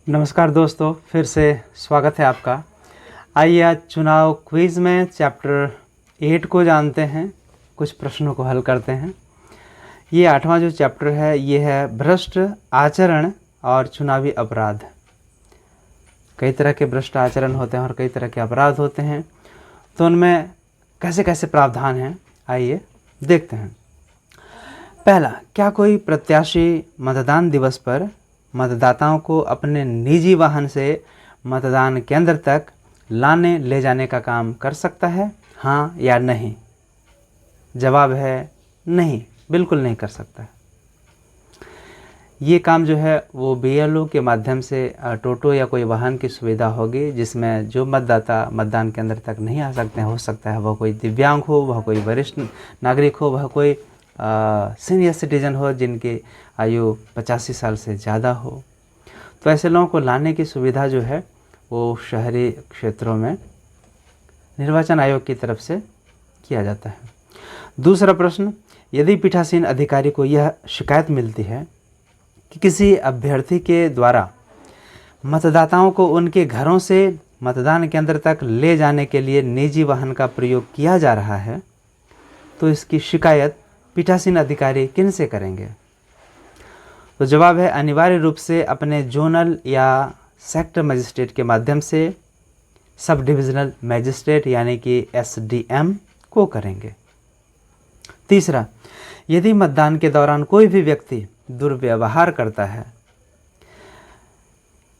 नमस्कार दोस्तों, फिर से स्वागत है आपका। आइए आज चुनाव क्विज़ में चैप्टर 8 को जानते हैं, कुछ प्रश्नों को हल करते हैं। ये 8वां जो चैप्टर है ये है भ्रष्ट आचरण और चुनावी अपराध। कई तरह के भ्रष्ट आचरण होते हैं और कई तरह के अपराध होते हैं, तो उनमें कैसे कैसे प्रावधान हैं आइए देखते हैं। पहला, क्या कोई प्रत्याशी मतदान दिवस पर मतदाताओं को अपने निजी वाहन से मतदान केंद्र तक लाने ले जाने का काम कर सकता है, हाँ या नहीं? जवाब है नहीं, बिल्कुल नहीं कर सकता है। ये काम जो है वो BLO के माध्यम से टोटो या कोई वाहन की सुविधा होगी, जिसमें जो मतदाता मतदान केंद्र तक नहीं आ सकते हैं, हो सकता है वह कोई दिव्यांग हो, वह कोई वरिष्ठ नागरिक हो, वह कोई सीनियर सिटीजन हो जिनकी आयु 85 साल से ज़्यादा हो, तो ऐसे लोगों को लाने की सुविधा जो है वो शहरी क्षेत्रों में निर्वाचन आयोग की तरफ से किया जाता है। दूसरा प्रश्न, यदि पीठासीन अधिकारी को यह शिकायत मिलती है कि किसी अभ्यर्थी के द्वारा मतदाताओं को उनके घरों से मतदान केंद्र तक ले जाने के लिए निजी वाहन का प्रयोग किया जा रहा है, तो इसकी शिकायत पीठासीन अधिकारी किन से करेंगे? तो जवाब है अनिवार्य रूप से अपने जोनल या सेक्टर मजिस्ट्रेट के माध्यम से सब डिविजनल मजिस्ट्रेट यानी कि SDM को करेंगे। तीसरा, यदि मतदान के दौरान कोई भी व्यक्ति दुर्व्यवहार करता है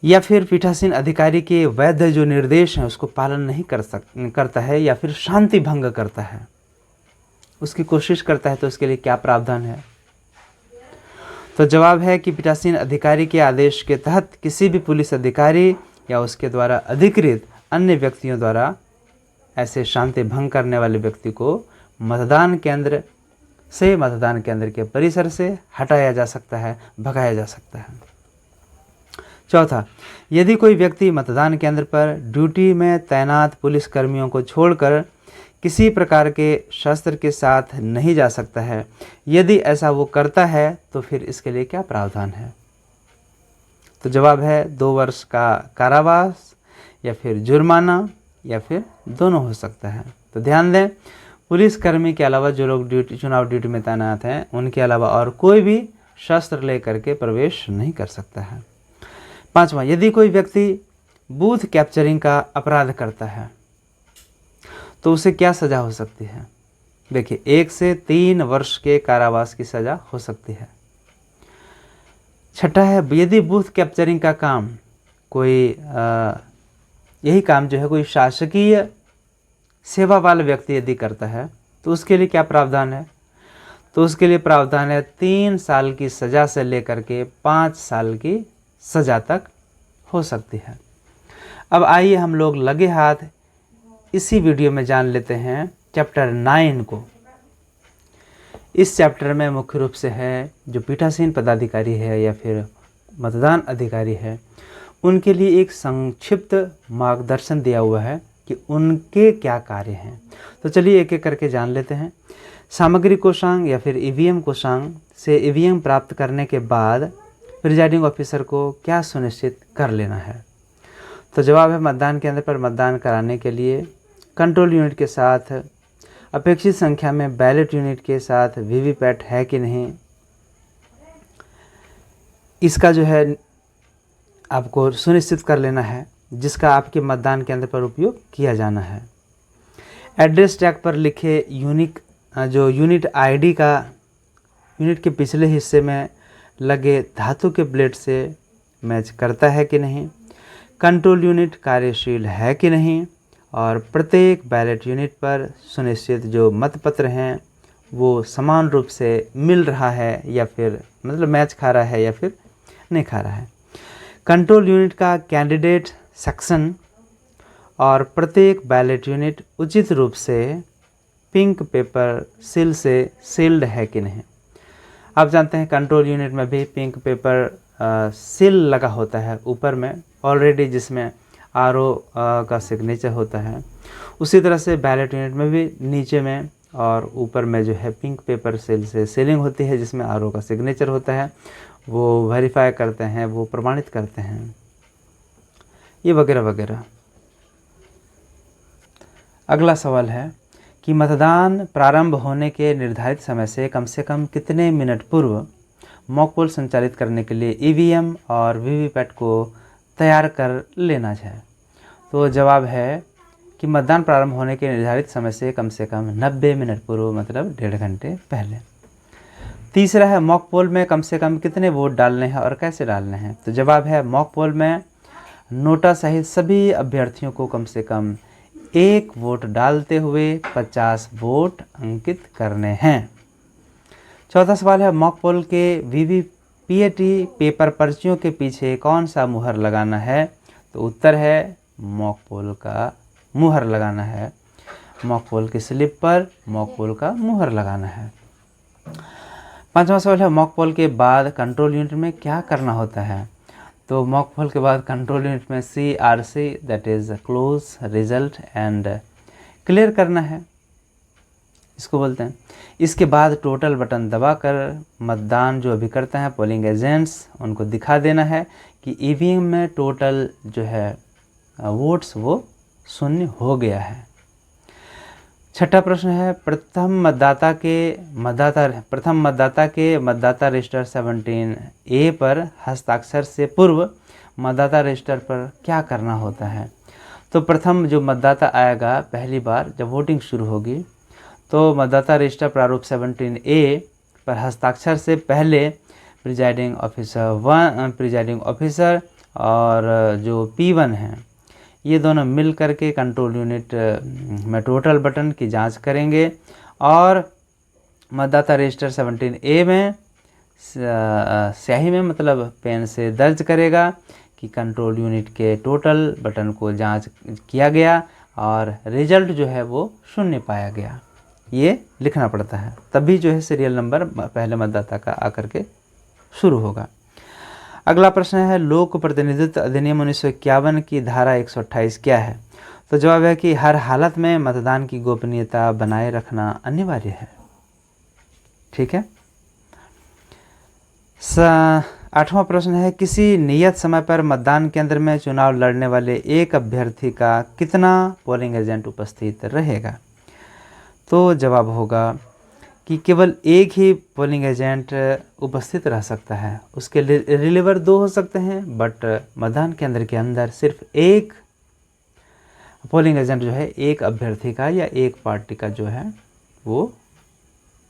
या फिर पीठासीन अधिकारी के वैध जो निर्देश हैं उसको पालन नहीं करता है या फिर शांति भंग करता है, उसकी कोशिश करता है, तो उसके लिए क्या प्रावधान है? तो जवाब है कि पीठासीन अधिकारी के आदेश के तहत किसी भी पुलिस अधिकारी या उसके द्वारा अधिकृत अन्य व्यक्तियों द्वारा ऐसे शांति भंग करने वाले व्यक्ति को मतदान केंद्र के परिसर से हटाया जा सकता है, भगाया जा सकता है। चौथा, यदि कोई व्यक्ति मतदान केंद्र पर ड्यूटी में तैनात पुलिस कर्मियों को छोड़कर किसी प्रकार के शस्त्र के साथ नहीं जा सकता है, यदि ऐसा वो करता है तो फिर इसके लिए क्या प्रावधान है? तो जवाब है 2 वर्ष का कारावास या फिर जुर्माना या फिर दोनों हो सकता है। तो ध्यान दें, पुलिसकर्मी के अलावा जो लोग चुनाव ड्यूटी में तैनात हैं उनके अलावा और कोई भी शस्त्र लेकर के प्रवेश नहीं कर सकता है। पांचवा, यदि कोई व्यक्ति बूथ कैप्चरिंग का अपराध करता है तो उसे क्या सज़ा हो सकती है? देखिए, 1 से 3 वर्ष के कारावास की सज़ा हो सकती है। छठा है, यदि बूथ कैप्चरिंग का काम कोई यही काम जो है कोई शासकीय सेवा वाला व्यक्ति यदि करता है तो उसके लिए क्या प्रावधान है? तो उसके लिए प्रावधान है 3 साल की सज़ा से लेकर के 5 साल की सज़ा तक हो सकती है। अब आइए हम लोग लगे हाथ इसी वीडियो में जान लेते हैं चैप्टर 9 को। इस चैप्टर में मुख्य रूप से है जो पीठासीन पदाधिकारी है या फिर मतदान अधिकारी है, उनके लिए एक संक्षिप्त मार्गदर्शन दिया हुआ है कि उनके क्या कार्य हैं। तो चलिए एक एक करके जान लेते हैं। सामग्री कोषांग या फिर EVM कोषांग से EVM प्राप्त करने के बाद प्रिजाइडिंग ऑफिसर को क्या सुनिश्चित कर लेना है? तो जवाब है मतदान केंद्र पर मतदान कराने के लिए कंट्रोल यूनिट के साथ अपेक्षित संख्या में बैलेट यूनिट के साथ VVPAT है कि नहीं, इसका जो है आपको सुनिश्चित कर लेना है, जिसका आपके मतदान केंद्र पर उपयोग किया जाना है। एड्रेस टैग पर लिखे यूनिट ID का यूनिट के पिछले हिस्से में लगे धातु के प्लेट से मैच करता है कि नहीं, कंट्रोल यूनिट कार्यशील है कि नहीं, और प्रत्येक बैलेट यूनिट पर सुनिश्चित जो मतपत्र हैं वो समान रूप से मिल रहा है या फिर मतलब मैच खा रहा है या फिर नहीं खा रहा है। कंट्रोल यूनिट का कैंडिडेट सेक्शन और प्रत्येक बैलेट यूनिट उचित रूप से पिंक पेपर सील से सील्ड है कि नहीं। आप जानते हैं कंट्रोल यूनिट में भी पिंक पेपर सील लगा होता है ऊपर में ऑलरेडी, जिसमें RO का सिग्नेचर होता है। उसी तरह से बैलेट यूनिट में भी नीचे में और ऊपर में जो है पिंक पेपर सील से सीलिंग होती है, जिसमें RO का सिग्नेचर होता है। वो वेरीफाई करते हैं, वो प्रमाणित करते हैं ये वगैरह वगैरह। अगला सवाल है कि मतदान प्रारंभ होने के निर्धारित समय से कम कितने मिनट पूर्व मॉक पोल संचालित करने के लिए ईवीएम और वीवीपैट को तैयार कर लेना है। तो जवाब है कि मतदान प्रारंभ होने के निर्धारित समय से कम 90 मिनट पूर्व, मतलब 1.5 घंटे पहले। तीसरा है मॉक पोल में कम से कम कितने वोट डालने हैं और कैसे डालने हैं। तो जवाब है मॉक पोल में नोटा सहित सभी अभ्यर्थियों को कम से कम 1 वोट डालते हुए 50 वोट अंकित करने हैं। चौथा सवाल है मॉक पोल के वीवीपीएटी पेपर पर्चियों के पीछे कौन सा मुहर लगाना है। तो उत्तर है मॉक पोल का मुहर लगाना है। मॉक पोल की स्लिप पर मॉक पोल का मुहर लगाना है। पांचवा सवाल है मॉक पोल के बाद कंट्रोल यूनिट में क्या करना होता है। तो मॉक पोल के बाद कंट्रोल यूनिट में CRC that is close result and clear करना है, इसको बोलते हैं। इसके बाद टोटल बटन दबाकर मतदान जो अभिकर्ता हैं पोलिंग एजेंट्स उनको दिखा देना है कि ईवीएम में टोटल जो है वोट्स वो 0 हो गया है। छठा प्रश्न है प्रथम मतदाता के मतदाता रजिस्टर 17A पर हस्ताक्षर से पूर्व मतदाता रजिस्टर पर क्या करना होता है। तो प्रथम जो मतदाता आएगा पहली बार जब वोटिंग शुरू होगी तो मतदाता रजिस्टर प्रारूप 17A पर हस्ताक्षर से पहले प्रिजाइडिंग ऑफिसर और जो P1 हैं ये दोनों मिल करके कंट्रोल यूनिट में टोटल बटन की जांच करेंगे और मतदाता रजिस्टर 17A में स्याही में मतलब पेन से दर्ज करेगा कि कंट्रोल यूनिट के टोटल बटन को जांच किया गया और रिजल्ट जो है वो 0 पाया गया, ये लिखना पड़ता है। तभी जो है सीरियल नंबर पहले मतदाता का आकर के शुरू होगा। अगला प्रश्न है लोक प्रतिनिधित्व अधिनियम 1951 की धारा 128 क्या है। तो जवाब है कि हर हालत में मतदान की गोपनीयता बनाए रखना अनिवार्य है। ठीक है। 8वां प्रश्न है किसी नियत समय पर मतदान केंद्र में चुनाव लड़ने वाले एक अभ्यर्थी का कितना पोलिंग एजेंट उपस्थित रहेगा। तो जवाब होगा कि केवल एक ही पोलिंग एजेंट उपस्थित रह सकता है। उसके रिलीवर 2 हो सकते हैं बट मतदान केंद्र के अंदर सिर्फ एक पोलिंग एजेंट जो है एक अभ्यर्थी का या एक पार्टी का जो है वो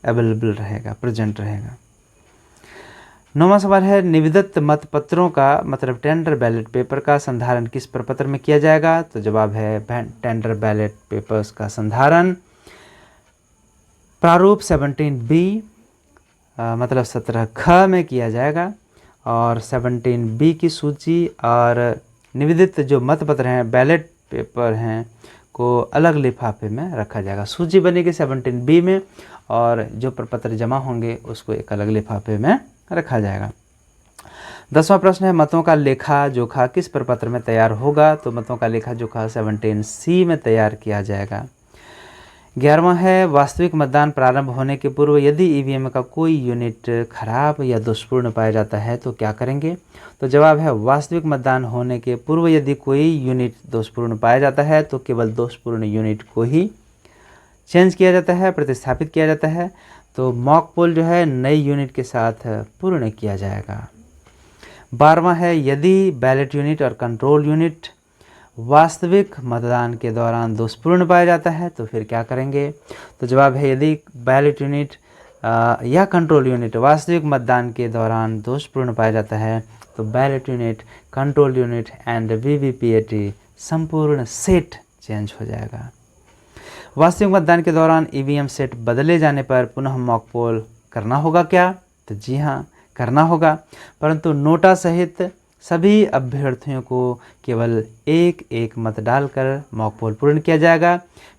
अवेलेबल रहेगा, प्रेजेंट रहेगा। 9वां सवाल है निविदित मतपत्रों का मतलब टेंडर बैलेट पेपर का संधारण किस प्रपत्र में किया जाएगा। तो जवाब है टेंडर बैलेट पेपर्स का संधारण प्रारूप 17B मतलब 17ख में किया जाएगा और 17B की सूची और निवेदित जो मतपत्र हैं बैलेट पेपर हैं को अलग लिफाफे में रखा जाएगा। सूची बनेगी 17B में और जो प्रपत्र जमा होंगे उसको एक अलग लिफाफे में रखा जाएगा। 10वां प्रश्न है मतों का लेखा जोखा किस प्रपत्र में तैयार होगा। तो मतों का लेखा जोखा 17C में तैयार किया जाएगा। 11वां है वास्तविक मतदान प्रारंभ होने के पूर्व यदि ईवीएम का कोई यूनिट खराब या दोषपूर्ण पाया जाता है तो क्या करेंगे। तो जवाब है वास्तविक मतदान होने के पूर्व यदि कोई यूनिट दोषपूर्ण पाया जाता है तो केवल दोषपूर्ण यूनिट को ही चेंज किया जाता है, प्रतिस्थापित किया जाता है। तो मॉक पोल जो है नई यूनिट के साथ पूर्ण किया जाएगा। 12वां है यदि बैलेट यूनिट और कंट्रोल यूनिट वास्तविक मतदान के दौरान दोषपूर्ण पाया जाता है तो फिर क्या करेंगे। तो जवाब है यदि बैलेट यूनिट या कंट्रोल यूनिट वास्तविक मतदान के दौरान दोषपूर्ण पाया जाता है तो ballot unit, control unit and VVPAT संपूर्ण सेट चेंज हो जाएगा। वास्तविक मतदान के दौरान ईवीएम सेट बदले जाने पर पुनः मॉक पोल करना होगा क्या। तो जी हाँ करना होगा, परंतु नोटा सहित सभी अभ्यर्थियों को केवल एक एक मत डालकर मॉक पोल पूर्ण किया जाएगा।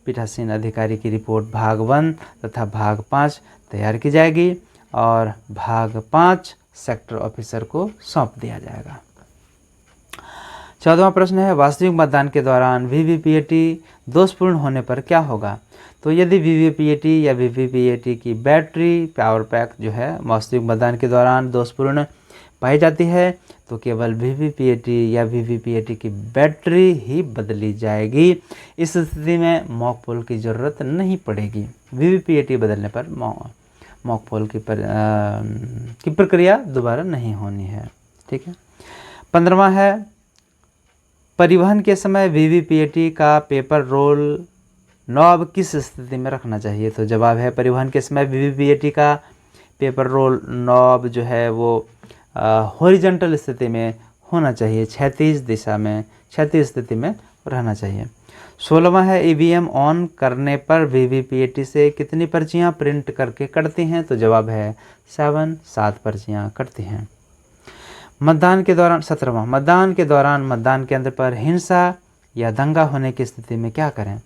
पीठासीन अधिकारी की रिपोर्ट भाग 1 तथा भाग 5 तैयार की जाएगी और भाग 5 सेक्टर ऑफिसर को सौंप दिया जाएगा। 14वां प्रश्न है वास्तविक मतदान के दौरान वीवीपीएटी दोषपूर्ण होने पर क्या होगा। तो यदि वीवीपीएटी या वीवीपीएटी की बैटरी पावर पैक जो है वास्तविक मतदान के दौरान दोषपूर्ण पाई जाती है तो केवल VVPAT या VVPAT की बैटरी ही बदली जाएगी। इस स्थिति में मॉक पोल की ज़रूरत नहीं पड़ेगी। VVPAT बदलने पर मॉक पोल की प्रक्रिया दोबारा नहीं होनी है। ठीक है। 15वां है, परिवहन के समय VVPAT का पेपर रोल नॉब किस स्थिति में रखना चाहिए? तो जवाब है, परिवहन के समय VVPAT का पेपर रोल नॉब जो है वो हॉरिजॉन्टल स्थिति में होना चाहिए, क्षैतिज दिशा में, क्षैतिज स्थिति में रहना चाहिए। 16वां है, EVM ऑन करने पर VVPAT से कितनी पर्चियां प्रिंट करके कटती हैं? तो जवाब है 7 पर्चियां कटती हैं। मतदान के दौरान 17वां, मतदान के दौरान मतदान केंद्र पर हिंसा या दंगा होने की स्थिति में क्या करें?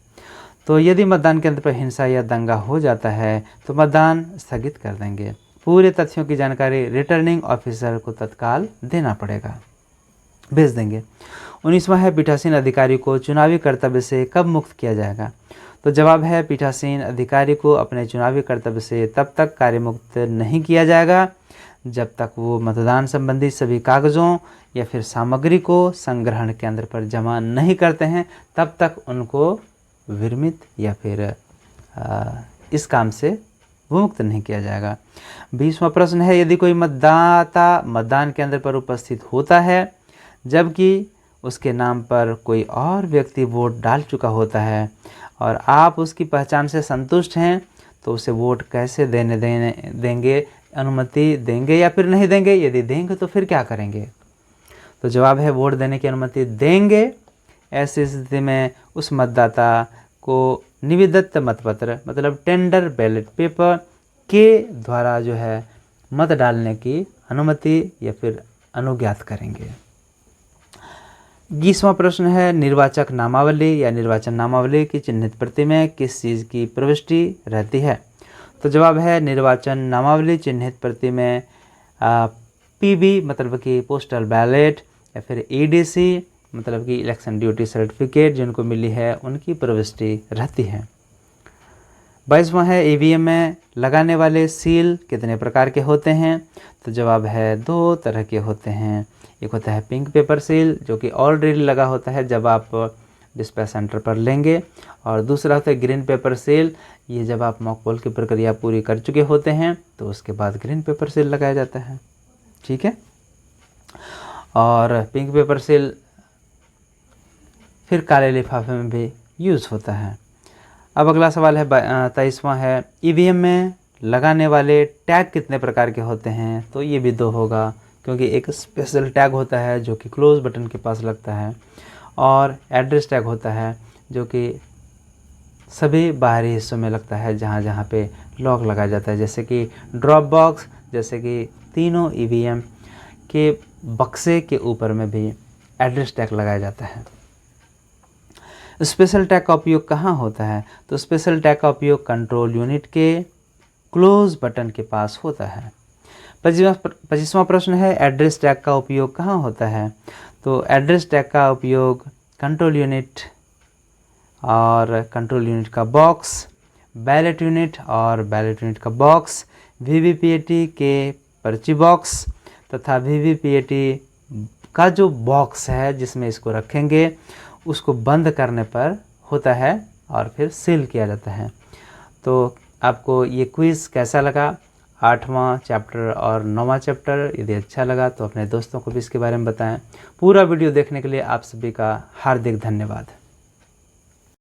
तो यदि मतदान केंद्र पर हिंसा या दंगा हो जाता है तो मतदान स्थगित कर देंगे। पूरे तथ्यों की जानकारी रिटर्निंग ऑफिसर को तत्काल देना पड़ेगा, भेज देंगे। 19वां है, पीठासीन अधिकारी को चुनावी कर्तव्य से कब मुक्त किया जाएगा? तो जवाब है, पीठासीन अधिकारी को अपने चुनावी कर्तव्य से तब तक कार्यमुक्त नहीं किया जाएगा जब तक वो मतदान संबंधी सभी कागज़ों या फिर सामग्री को संग्रहण केंद्र पर जमा नहीं करते हैं, तब तक उनको विरमित या फिर इस काम से मुक्त नहीं किया जाएगा। 20वां प्रश्न है, यदि कोई मतदाता मतदान केंद्र पर उपस्थित होता है जबकि उसके नाम पर कोई और व्यक्ति वोट डाल चुका होता है और आप उसकी पहचान से संतुष्ट हैं, तो उसे वोट कैसे देंगे? अनुमति देंगे या फिर नहीं देंगे? यदि देंगे तो फिर क्या करेंगे? तो जवाब है, वोट देने की अनुमति देंगे। ऐसी स्थिति में उस मतदाता को निविदत्त मतपत्र मतलब टेंडर बैलेट पेपर के द्वारा जो है मत डालने की अनुमति या फिर अनुज्ञात करेंगे। 20वां प्रश्न है, निर्वाचक नामावली या निर्वाचन नामावली की चिन्हित प्रति में किस चीज़ की प्रविष्टि रहती है? तो जवाब है, निर्वाचन नामावली चिन्हित प्रति में PB मतलब कि पोस्टल बैलेट या फिर EDC मतलब कि इलेक्शन ड्यूटी सर्टिफिकेट जिनको मिली है उनकी प्रविष्टि रहती है। 22वां है, EVM में लगाने वाले सील कितने प्रकार के होते हैं? तो जवाब है, 2 तरह के होते हैं। एक होता है पिंक पेपर सील जो कि ऑलरेडी लगा होता है जब आप डिस्पैच सेंटर पर लेंगे, और दूसरा होता है ग्रीन पेपर सील, ये जब आप मॉक पोल की प्रक्रिया पूरी कर चुके होते हैं तो उसके बाद ग्रीन पेपर सील लगाया जाता है। ठीक है। और पिंक पेपर सील फिर काले लिफाफे में भी यूज़ होता है। अब अगला सवाल है 23वां है, EVM में लगाने वाले टैग कितने प्रकार के होते हैं? तो ये भी 2 होगा, क्योंकि एक स्पेशल टैग होता है जो कि क्लोज बटन के पास लगता है, और एड्रेस टैग होता है जो कि सभी बाहरी हिस्सों में लगता है जहाँ जहाँ पे लॉक लगाया जाता है, जैसे कि ड्रॉप बॉक्स, जैसे कि तीनों EVM के बक्से के ऊपर में भी एड्रेस टैग लगाया जाता है। स्पेशल टैग का उपयोग कहाँ होता है? तो स्पेशल टैग का उपयोग कंट्रोल यूनिट के क्लोज बटन के पास होता है। 25वां प्रश्न है, एड्रेस टैग का उपयोग कहाँ होता है? तो एड्रेस टैग का उपयोग कंट्रोल यूनिट और कंट्रोल यूनिट का बॉक्स, बैलेट यूनिट और बैलेट यूनिट का बॉक्स, VVPAT के पर्ची बॉक्स तथा VVPAT का जो बॉक्स है जिसमें इसको रखेंगे उसको बंद करने पर होता है और फिर सील किया जाता है। तो आपको ये क्विज़ कैसा लगा? 8वां चैप्टर और 9वां चैप्टर, यदि अच्छा लगा तो अपने दोस्तों को भी इसके बारे में बताएं। पूरा वीडियो देखने के लिए आप सभी का हार्दिक धन्यवाद।